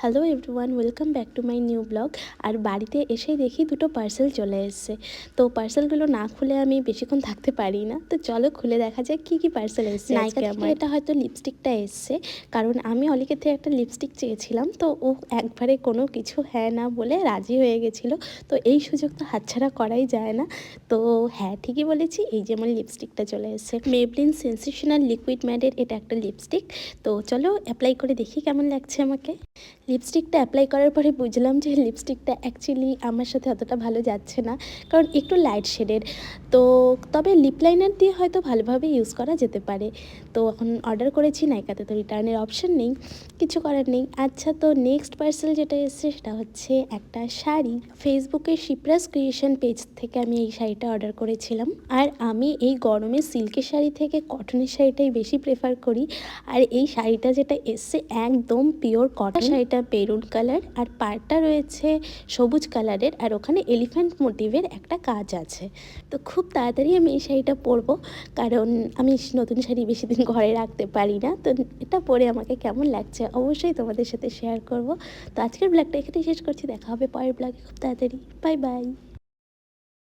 Hello everyone, welcome back to my new blog. আর বাড়িতে এসেই দেখি দুটো পার্সেল চলে এসেছে। তো পার্সেলগুলো না খুলে আমি বেশিক্ষণ থাকতে পারি না, তো চলো খুলে দেখা যাক কী কী পার্সেল এসেছে। নাইকা থেকে এটা হয়তো লিপস্টিকটা এসছে, কারণ আমি অলিকে থেকে একটা লিপস্টিক চেয়েছিলাম, তো ও একবারে কোনো কিছু হ্যাঁ না বলে রাজি হয়ে গেছিলো। তো এই সুযোগ তো হাতছাড়া করাই যায় না। তো হ্যাঁ, ঠিকই বলেছি, এই যেমন লিপস্টিকটা চলে এসেছে। মেবলিন সেন্সেশনাল লিকুইড ম্যাটের এটা একটা লিপস্টিক। তো চলো অ্যাপ্লাই করে দেখি কেমন লাগছে আমাকে। লিপস্টিকটা অ্যাপ্লাই করার পরে বুঝলাম যে লিপস্টিকটা অ্যাকচুয়ালি আমার সাথে অতটা ভালো যাচ্ছে না, কারণ একটু লাইট শেডের। তো তবে লিপ লাইনার দিয়ে হয়তো ভালোভাবে ইউজ করা যেতে পারে। তো এখন অর্ডার করেছি নাইকাতে, তো রিটার্নের অপশন নেই, কিছু করার নেই। আচ্ছা, তো নেক্সট পার্সেল যেটা এসেছে সেটা হচ্ছে একটা শাড়ি। ফেসবুকে শিপ্রাস ক্রিয়েশন পেজ থেকে আমি এই শাড়িটা অর্ডার করেছিলাম। আর আমি এই গরমে সিল্কের শাড়ি থেকে কটনের শাড়িটাই বেশি প্রেফার করি। আর এই শাড়িটা যেটা এসছে একদম পিওর কটন। শাড়িটা মেরুন কালার আর পাড়টা রয়েছে সবুজ কালারের, আর ওখানে এলিফ্যান্ট মোটিভের একটা কাজ আছে। তো খুব তাড়াতাড়ি আমি এই শাড়িটা পরবো, কারণ আমি নতুন শাড়ি বেশি দিন ঘরে রাখতে পারি না। তো এটা পরে আমাকে কেমন লাগছে অবশ্যই তোমাদের সাথে শেয়ার করব। তো আজকের ব্লগটা এখানেই শেষ করছি, দেখা হবে পরের ব্লগে খুব তাড়াতাড়ি। Bye bye.